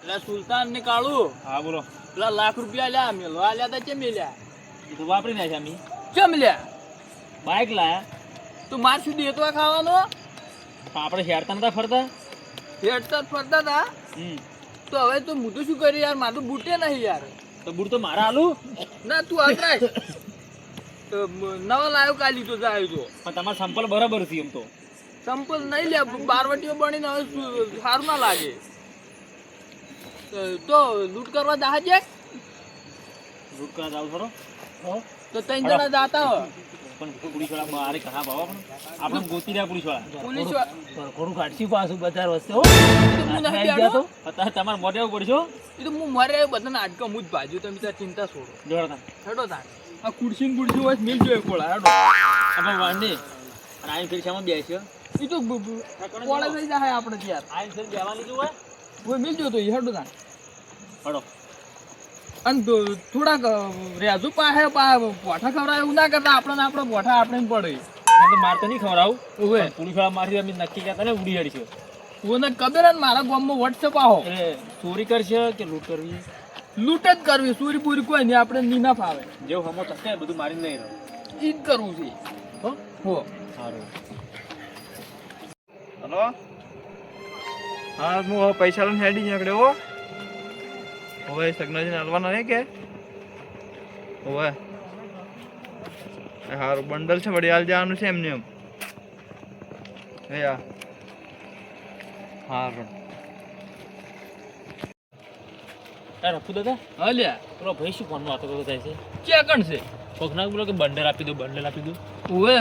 પેલા સુલતાન ને કાળું. હા બોલો. પેલા લાખ રૂપિયા લ્યા મેલવા આલ્યા તા ચેમ લ્યા? એ તો વાપરી નાખ્યા અમે. ચેમ લ્યા? બાઈક લાયા. તો માર શું દેતવા ખાવાનો? આપણે હેરતા નતા ફરતા. હેડતા ફરતા તા. તો હવે તું હું તો શું કરી યાર, મારું બૂટે નહીં યાર. તો બૂટ તો મારા આલું. ના તું આતરાય. નવા લાયો કાલી તો જાય તો. પણ તમારા સંપલ બરાબર છે એમ તો. સંપલ નહીં લે, બારવટીઓ બનીને હવે સારું ના લાગે. તો લૂંટ કરવા જહાજે લૂંટ કરવા જાવ ખરો તો 3 જણા જાતા હો. પણ પોલીસ વાળા મારે કहा બાવા પણ આપણે ગોતી રહ્યા પોલીસ વાળા. પોલીસ ઘણું કાઢશી પાછું બજાર વસ્તે હો. અત્યારે તમારે મોઢે આવું પડશે. એ તો હું મરે બધાને આટકો હું જ ભાજુ, તમે તાર ચિંતા છોડો. જોડતા હેડો તાર આ ખુરશી ખુરશી હોય મિલ જોઈએ કોળા. હેડો આપણે વાંડે અને આઈ ફેર શામાં બેસ્યો. એ તો કોળા થઈ જાય આપણે ત્યાર. આઈ ફેર બેવાની જો હોય કોઈ મિલ જો તો હેડો તાર. હડો અને થોડાક રેજુ પાહે પોઠા ખવડાય એવું ના કરતા. આપણે પોઠા આપણે પડે. તો માર તો નહીં ખવડાવું. પોલીસ વાળા મારી અમે નક્કી કરતા ને ઉડી હડી છે. મને ખબર ને મારા ગામમાં વોટ્સએપ આવો. એટલે ચોરી કરશે કે લૂંટ કરવી? લૂંટ જ કરવી, ચોરી પૂરી કોઈ નહીં. આપણે ની ના ફાવે. જેવું હમો થશે બધું મારી નહીં રહ્યો. ઈ જ કરવું છે. હો સારું. હલો હા હું હવે પૈસા લઈને હેડી નીકળ્યો. હવે સગનાજીને હાલવાના નહીં કે હવે સારું બંડલ છે વડી હાલ જવાનું છે એમને એમ. હે યા સારું. રફુ દાદા હા લ્યા પેલો ભાઈ શું ફોનમાં વાતો કરતો થાય છે? ક્યાં કણ છે? પગના બોલો કે બંડલ આપી દો બંડલ આપી દો. ઓએ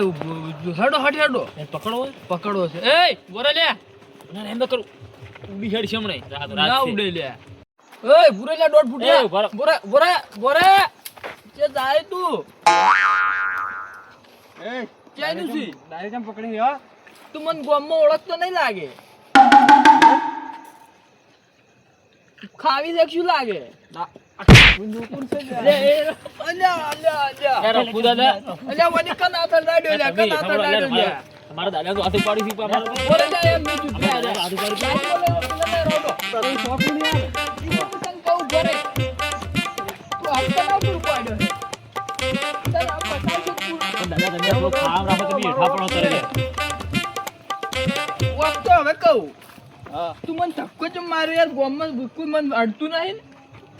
હેડો હટ હેડો એ પકડો હોય પકડો છે. એ બોરે લ્યા ના એમ તો કરું ઉડી હેડ છે હમણાં રાત ના રાત ઉડે લ્યા. ઓય ભૂરે લ્યા દોઢ ફૂટ એ ઉભા બોરે બોરે બોરે કે જાય તું એ ક્યાં નું છે? ડાયરેક્ટ એમ પકડી હો. તું મને ગામમાં ઓળખતો નહીં લાગે. ખાવી દે શું લાગે? રફુ દાદા અલ્યા વની કન આતર દાડ્યો લ્યા કન આતર દાડ્યો લ્યા. અમારા દાદા તો હાથે પાડી છે અમારા બોલે લ્યા એમ બીજું ક્યાં રે? હાથે પાડી છે. દાદા તમે આપણો ખાવ રાખો તમે હેઠા પડો કરે તું મને ધક્કો ચમ મારે યાર ગામમાં કોઈ મને અડતું નહીં ને?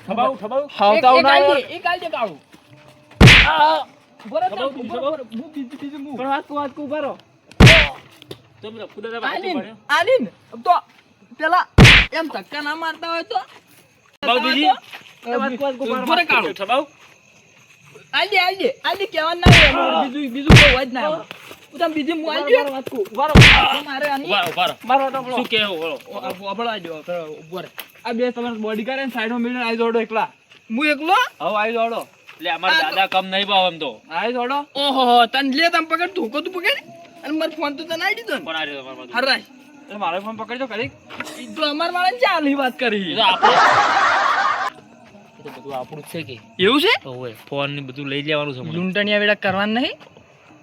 ઠબાવ ઠબાવ હાવતાવ ના આવે. એક આલજે કાળું. બરાબર, ખબર, બરાબર. હું બીજું હું. પણ વાત કો ઉભા રહો. તમે રફુ દાદા વાતે પડ્યો આલીન તો પેલા એમ ધક્કા ના મારતા હોય તો ઠબાવ બીજી બરે કાળું. ઠબાવ આલજે કહેવાનું ના હોય અમારે. બીજું કોઈ હોય જ ના અમારે. હું તને બીજી હું આલજો મારે આની વારો શું કહેવું બોલો અભળવા દો ઉભો રહે. આ બે તમારે બોડી કરે ને સાઈડમાં મિલિયન આવી જોડો એકલા. હું એકલો હવે આવી દોડો એટલે અમારા દાદા કમ નહીં પાવ એમ તો આવી જોડો. ઓહો તને લે તમે પકડ ધોકો તું પકડ અને મારો ફોન તો તને આવી દીધો ને. પણ આ રહ્યો તમારા બાજુ. હરાય એટલે મારો ફોન પકડજો કરી. ઈ તો અમાર વાળાને ચાલી વાત કરી. એ તો આપણું એ તો બધું આપણું જ છે કે એવું છે? ઓય ફોન ને બધું લઈ લેવાનું છે મને લૂંટણિયા વેડા કરવાનું નહીં.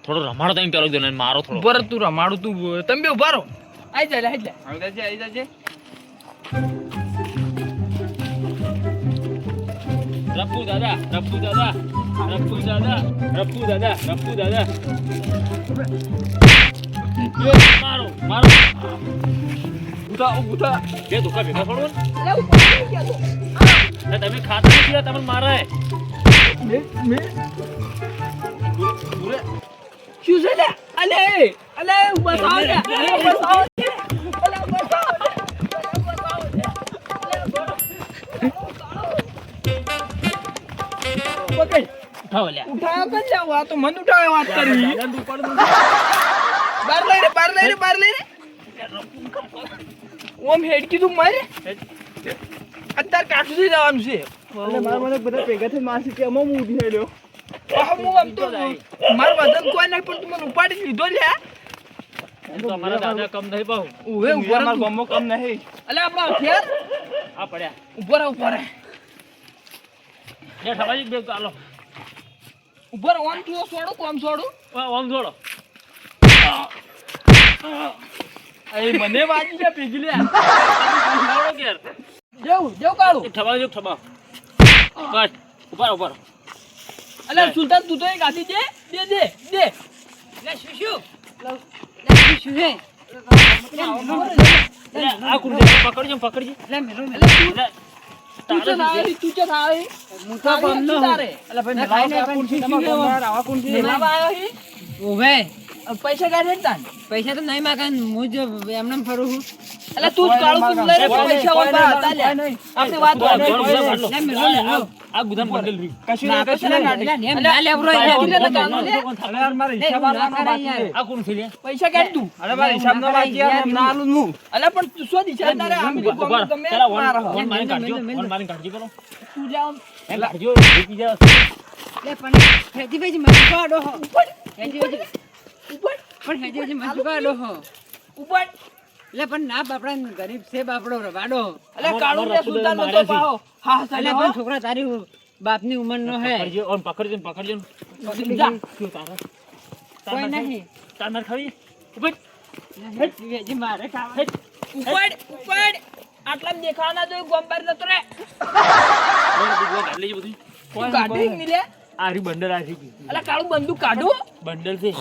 થોડો રમાડો તમે પેલો દો ને મારો થોડો ઉભો રહો તું રમાડું તું તમે બે ઉભા રહો. આઈ જા આવી જજે. રફુ દાદા મારો ઉઠા બે ધોકા ભેગા પડો અરે ઉભા રહી ગયા તો. ને તમે ખાતા નથી તમને મારે શું છે લે? અલે બતાવો લે. બતાવો લે. પકડ ઉઠાવો લ્યા ઉઠાયો કર જાવ. આ તો મન ઉઠાયો વાત કરી. બાર લઈ રે ઓમ હેડ કીધું મારે અત્યારે કાઠું થઈ જવાનું છે. એટલે મને બધા ભેગા થઈ મારશે કે હું ઊભી હેડ્યો. હું આમ તો મારું વજન કોઈ નહીં પણ તું મને ઉપાડી લીધો લે. એ તો અમારા દાદા કમ નહીં પાવ ઉભે ઉભો રહે. મારા ગામમાં કમ નહીં. અલે આપણો હથિયાર આ પડ્યા ઉભો રહે લે ઠબાજી બે ચાલો ઉભો રહે. ઓમ તું છોડો કોમ છોડું. ઓમ જોડો એ મને વાજી ગયા ભેગી લે. જોડો ઘેર જેવું કાળું. ઠબાવ જો ઠબાવ બસ ઉપર ઉપર અલ્યા સુલતાન તું તો એક આથી દે. લે શું આ કુંડે પકડજો તું છે થાળી હું તો ગમનો તારે અલા ભાઈ નલાવ કા કુંડી તમારા આવા કુંડી લેવા આવ્યો હી ઓવે પૈસા કાઢે તાન પૈસા તો નહીં માગા હું જો એમને ફરું છું અલ્યા તું જ કાળું તું લઈ રે પૈસા વાળા હતા લે આપણે વાત આ ગુદામ બંડલ રી કશું ના કાઢે ના લેવરો મારે હિસાબ આ કોણ છે લે પૈસા કાઢ તું અરે મારે હિસાબ ન બાકી યાર એમ ના આલું હું અલ્યા પણ તું શું દિશા તારે આમ ગમે પેલા મારા વન મારી કાઢજો પેલો તું જાવ એમ કાઢજો બીજી જાવ લે પણ હેજી વેજી મત કાઢો હો હેજી વેજી ઉપર પણ હેજી વેજી મત કાઢો હો ઉપર લે પણ ના બાપડા ગરીબ છે બાપડો રવાડો અલ્યા કાળું ને સુલતાન નો તો પાહો હા અલે પણ છોકરા તારી બાપની ઉંમર નો હે પકડજો જા શું તારા કોઈ નહીં તાર માર ખાવી ઉપર હેજી વેજી મારે ખાવા ઉપર આટલા દેખાવાના તો ગોમ્બર નતો રે લેજો બધું તું કાઢી મિલે આ રી બંડલ આ રી અલ્યા કાળું બંદૂક કાઢું બંડલ છે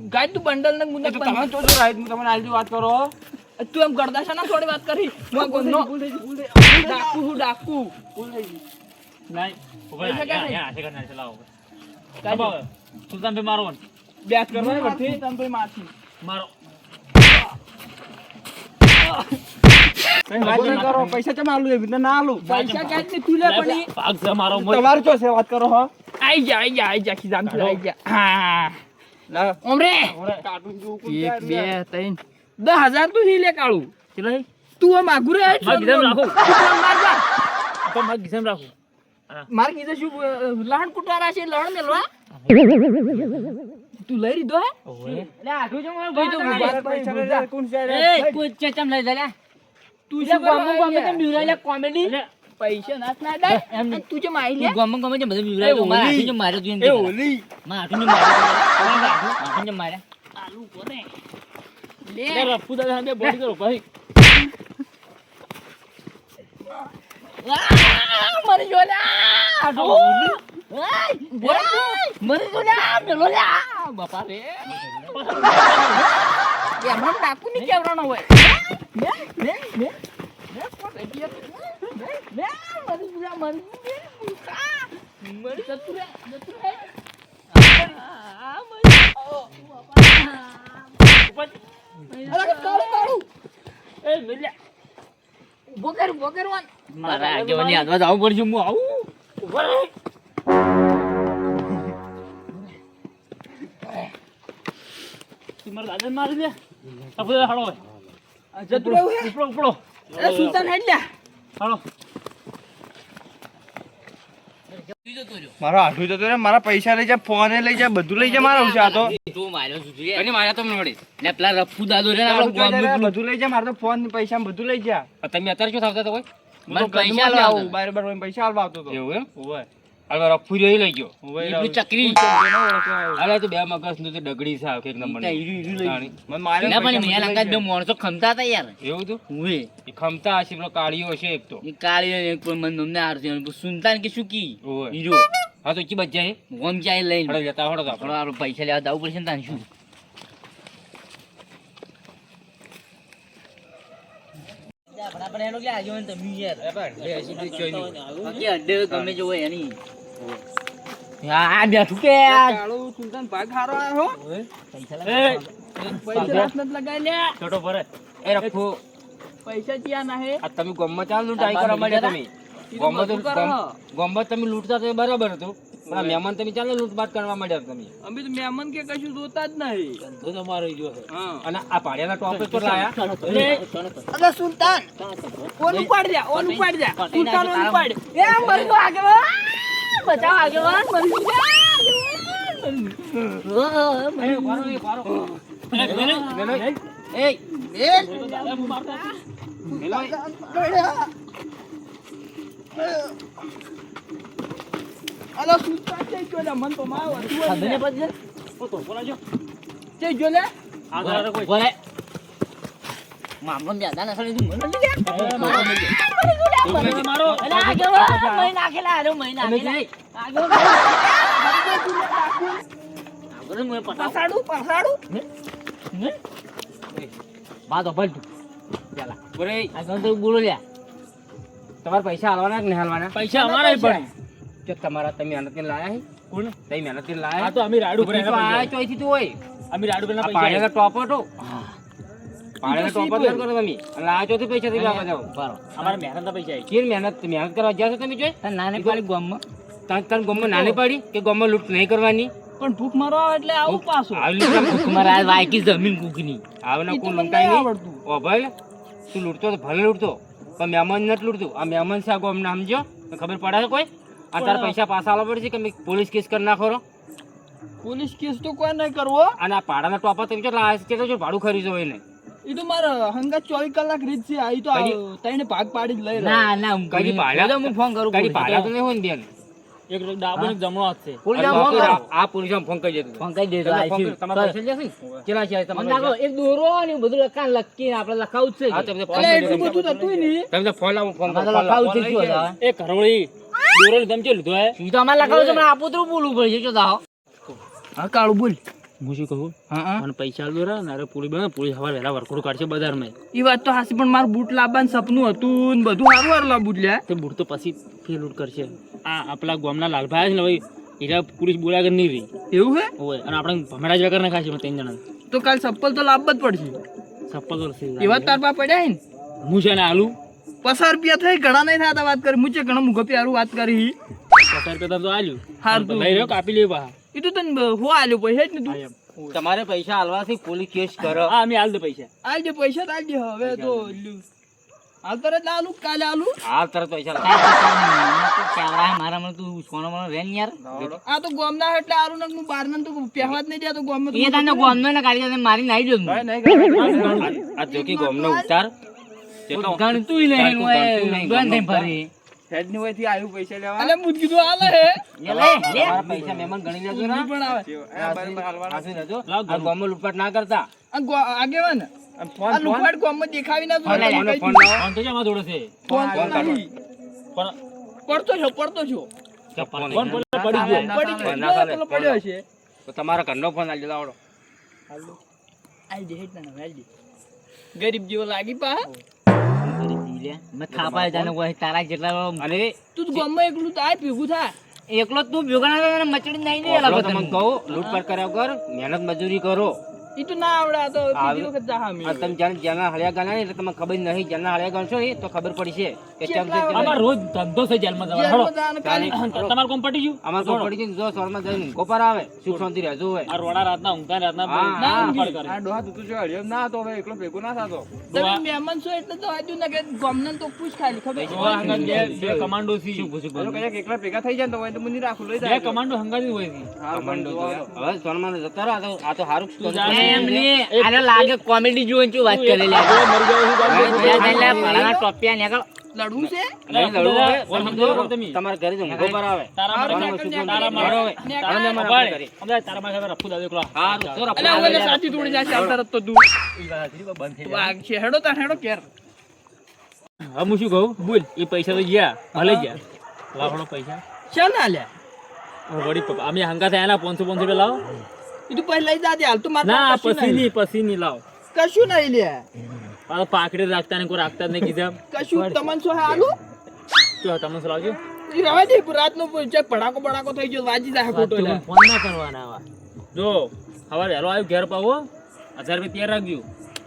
ગાય તું બંડલ ને મુંડક તમે તો જો રાઈટ હું તમને આલજી વાત કરો તું એમ ગરદાશા ના થોડી વાત કરી હું ગોનો ડાકુ નહીં ઉપર પૈસા ક્યાં યા છે કરના ચલાવો કાબા સુલતાન ભાઈ મારો બેસ કરવાની વચ્ચે તમ તો મારથી મારો કઈ વાત ન કરો પૈસા ચમ આલું એવી ના આલું પૈસા ક્યાંક ની તુલે પડી ભાગ છે મારો તમારું ચો છે વાત કરો હો આઈ જા ખીજામ થી આઈ જા હા ના ઓમરે કાર્ટૂન જો 1 2 3 10,000 તું લે કાળું ચલો તું આમ આગુ રે માર ગીધમ રાખો માર જા તો માર ગીધમ રાખો માર કીધું શું લહણ કુટારા છે લહણ મેલવા તું લઈ રીધો હે ઓએ લે આઠું જો મારો તો ભાઈ પૈસા લઈ કોણ છે એ કોઈ ચચમ લઈ લે તું તું ગોમો કેમ બીવરાય કોમેડી પૈસા નાખ ના દે એમ તું જે માઈ લે ગોમો ગમે છે બધું બીવરાય તો મારા આઠું જો મારે તું એમ એ ઓલી મારા આઠું જો મારે આઠું જો મારે આલુ કોને લે રફુ દાદા ને બોડી કરો ભાઈ મરી જો લા મરી જો લા મેલો લા બાપા રે એમનો ડાકુ ની કેવરાનો હોય મે કોને કે મે મરી જતું રે આ મરી અરે કાળું એ મિલ્યા ઉભો કર વાન મારા આગેવાની હાથમાં જાવું પડશે હું આવું ઉભો રહે તમાર દાદા મારી દે આપણે હાડો જતું રહેવું હે ઉપડો એ સુલતાન હેડ લ્યા હાડો મારો આઠું જતો રે મારા પૈસા લઈ જા ફોન લઈ જા બધું લઈ જા મારા ઉછા તો તું માર્યો સુધરી અને માર્યા તો મળી ને પેલા રફુ દાદો રે બધું લઈ જા મારા તો ફોન પૈસા બધું લઈ જા તમે અત્યારે શું થાવતા કોઈ મને પૈસા લાવું બાર પૈસા આલવા આવતો તો એવું એમ ઓય હવે રફુ જોઈ લઈ ગયો ઓય એટલું ચકરી અરે તો બે મગજ નું તો ડગડી છે એક નંબર મને મારે ના પણ મેં લંકા બે માણસો ખમતા હતા યાર એવું તો હુએ એ ખમતા હશે પેલો કાળીઓ હશે એક તો એ કાળી એક પણ મન નમને આરતી સુનતા કે શું કી ઓય હીરો હા તો કી બચ્ચા હે ગોમ ચાઈ લઈને હડો જતા હડો તો આપણો આ પૈસા લેવા દાવું પડશે ને તાન શું આપણે એનો કે આજો ને તમે યાર અડે ગમે જો હોય એની આ બેઠું કે કાળું સુલતાન ભાગ હારો આયો હો પૈસા રાત નત લગાઈ લે છોટો ભરે એ રફો પૈસા ચિયા ના હે આ તમે ગોમમાં ચાલ નું ટ્રાય કરવા માંડ્યા તમે ગોમમાં તો ગોમમાં તમે લૂંટતા તો બરાબર હતું પણ આ મહેમાન તમે ચાલો લૂંટબાટ કરવા માંડ્યા તમે અમે તો મહેમાન કે કશું જોતા જ નહીં તો તમારો જો હે હા અને આ પાડિયાના ટોપ પર લાયા અરે સુલતાન ઓનું પાડ દે સુલતાન ઓનું પાડ એ મરી ગયો આગેવાન બચાવ આગેવાન મરી ગયો અલા સુલતાન છે જો લે મન તો માવ હતું પછી તો બોલાજો છે જો લે આ દાડા કોઈ બોલે મામલો મેદાન અસલ તું મને મરી ગયો મને મારો અરે આ કેવો મહી નાખેલા આરો મહી નાખેલા આગળ મને પટાવ પસાડું બા તો ભલ ચાલા બોલે આગળ તો બોલો લ્યા તમારે પૈસા હાલવાના કે નહીં હાલવાના પૈસા અમારા પણ જો તમારા તમે મહેનત કરીને લાયા હે કોણ તમે મહેનત કરીને આ લાયા તો અમે રાડુ તો આયા ચોઈથી તું હોય અમે રાડુ પર આ પૈસા પાડેલા ટોપો તો પાડેલા ટોપો જ કરો તમે અને લાયા ચોથી પૈસા થી લાવવા જાવ બરાબર અમારા મહેનતના પૈસા આવી કેર મહેનત કરવા જ્યાં છો તમે જોઈ નાની પાડી ગામમાં તને ગામમાં નાની પાડી કે ગામમાં લૂંટ નહીં કરવાની પણ ભૂખ મારો આવે એટલે આવું પાછું તમારા આ વાયકી જમીન કૂકની આવના ઈ તો કોઈ મને લંકાઈ નહીં નહીં આવડતું. ઓ ભાઈ તું લૂંટતો તો ભલે લૂંટતો પણ મહેમાન નથી લૂંટતું આ મહેમાન છે આ ગામના સમજો તો ખબર પડે છે કોઈ આ તારા પૈસા પાછા આલવા પડશે કે મેં પોલીસ કેસ કરી નાખો રો પોલીસ કેસ તો કોઈ નહીં કરવો અને આ પાડાના ટોપા તમે કેટલા લાયા છે કેટલા ભાડું ખરીદો એને એ તો મારા હંગા 24 કલાક રીત છે આ ઈ તો તઈને ભાગ પાડી જ લઈ ના ના કઈ પાડ્યા હું ફોન કરું કઈ પાડ્યા તો નહીં હોય ને બેન એક ડાબો ને જમણો હાથ છે આ પોલીસ ફોન કરી દેતો ફોન કરી દેતો તમારા પૈસા જશે ને કેટલા છે તમારા એક દોરો ને બધું લખાણ લખીને આપણે લખાવું છે હા તમને એટલે એટલું બધું થતું નહીં તમને ફોન લાવું ફોન લખાવું છે શું એ કરોળી દોરો તમે ચે લીધો હે ઈ તો અમારે લખાવું છે પણ આપો તો બોલવું પડશે જો દાઓ હા કાળું બોલ હું શું કહું હા મને પૈસા આલ દો રા ને અરે પોલીસ હવાર વહેલા વરખોડું કાઢશે બજારમાં ઈ વાત તો હાસી પણ મારું બૂટ લાવવાનું સપનું હતું ને બધું સારું સારું લાવવું લ્યા તે બૂટ તો પછી ફેલ ઉટ કરશે આ આપણા ગામના લાલભાઈ છે ને ભાઈ એરા પોલીસ બોલ્યા કર નહીં રહી એવું હે હોય અને આપણે ભમરા જ વગર ના ખાશે ત્રણ જણા તો કાલ ચપ્પલ તો લાવવા જ પડશે સપ્પલ તો છે એવા તાર પા પડ્યા હે ને હું છે ને આલુ 50 રૂપિયા થઈ ઘણા નહીં થતા વાત કરી મુચે ઘણા મુગો પ્યારું વાત કરી 50 રૂપિયા તો આલ્યું હાર તો તું લઈ રહ્યો કાપી લે બા ઈ તો તને હો આલ્યો પૈસા જ ને તું તમારે પૈસા આલવાથી પોલીસ કેસ કરો હા અમે આલ દે પૈસા આલજે પૈસા તો આલજે હવે તો હાલ તરત આલુ કાલે આલુ હાલ તરત પૈસા મારા મને તું સોનો મને રેન યાર આ તો ગોમના એટલે આરું ને હું બાર ને તો પહેવા જ નહીં દેતો ગોમ એ તને ગોમનો ને કાઢી દે મારી નાઈ જો આ જોકી ગોમનો ઉતાર ગણતું નહીં બંધ થઈ ફરી હેડ ની વયથી આવ્યું પૈસા લેવા અલે મુદ કીધું આલે હે તમારા પૈસા મહેમાન ગણી લેજો ને પણ આવે બરાબર હાલવાના આસી લેજો આ ગોમમાં લૂંટપાટ ના કરતા આગેવાન ફોન આ લુફાડ ગોમમાં દેખાવી ના ફોન જોઈએ લાવો, ફોન લાવો. ફોન તો જમા જોડે છે ફોન તો ફોન કાઢો. નહીં. પણ પડતો છો પડતો છો ફોન પડી ગયો પડી ફોન ગયો ના ચાલે. પેલો પડ્યો છે તો તમારા ઘરનો ફોન આલી લાવડો આઈ દે હેડ ના આઈ દે ગરીબ જેવો લાગી પા તારા જેટલા અને તું તો ગોમમાં એકલું તો આય ભેગું થા એકલો તું ભેગા ના મચડી નહીં તમને કહું લૂંટપાટ કર્યા વગર મહેનત મજૂરી કરો ઈ તો ના આવડે આ તો બીજી વખત જા હા આ તમે જ્યાં હળિયા ગાના ને એટલે તમને ખબર નહીં જ્યાં હળિયા ગાનશો ને તો ખબર પડશે કે કેમ છે અમાર રોજ ધંધો છે જેલમાં જવાનો હેડો કાલી તમાર કોમ પડી ગયું અમાર તો પડી જઈને જો સવારમાં જઈને ગોપાર આવે સુખ શાંતિ રહેજો હોય આ રોડા રાતના ઊંઘતા રાતના હા, ના ફળ કરે આ ડોહા તું જો હળિયો ના તો હવે એકલો ભેગો ના થતો તમે મહેમાન છો એટલે તો આજુ ના કે ગોમને તો પૂછ ખાલી ખબર જોવા હંગાત બે કમાન્ડો થી હજુ કદાચ એકલા ભેગા થઈ જાય ને તો હોય તો મુની રાખું લઈ બે જાય કમાન્ડો હંગાતી હોય છે હા કમાન્ડો પણ જોયા. હવે સોનમાં જતા રહો આ તો હારું તું જાણે આને લાગે કોમેડી જોઈને શું વાત કરેલી ટોપિયા નીકળ લડવું છે નહીં લડવું હોય, ઓલ સમજો. સમજો તમે. તમારા ઘરે જો ગોપાર આવે તારા હારું, મારે નેકળ, તારા નેકળ, મારે નેકળ. તારા મારે નેકળ. બાળે. અમદાવાદ તારા મારે રફુ દાદો એકલો હારું, જો રફુ અલે આવે. ઓલે સાચી તોડી જાય છે તરત તો તું વાગ છે હેડો તાર હેડો કેર હવે હું શું કહું બોલ એ પૈસા તો ગયા ભલે ગયા લાવડો પૈસા ચા ના લે વળી પપ્પા અમે હંગા થયા ના 500 રૂપિયા લાવો ઈ તું પહેલા લઈ જાજે હાલ તો માર ના પાસે પછી નહીં લાવો કશું નહીં લે પાછા પાકડે રાખતા ને કોઈ રાખતા જ નહીં કીધા કશું તમન છો હે આલુ જો તમે લાવજો ઈ રવા દે રાત નો જે પડાકો થઈ ગયો વાજી જાય ખોટો લે ફોન ના કરવાના આવા જો હવારે વહેલો આવ્યો ઘેર પાવો 1000 રૂપિયા તૈયાર રાખજો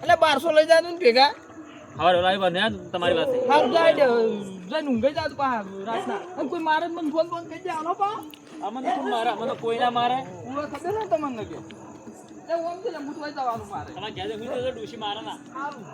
એટલે 1200 લઈ જાજો ને ભેગા હવારે વહેલો આવ્યો ને તમારી પાસે હાલ જાય જઈને ઊંઘી જાજો પા રાતના અને કોઈ મારે જ મને ફોન કરી દે આનો પા અમને કોણ મારે અમને કોઈ ના મારે ઉવા ખબર ને તમને કે એ ઓમ છે ને મુઠવાઈ જવાનું મારે તમારા ઘેર ડૂસી મારે ના સારું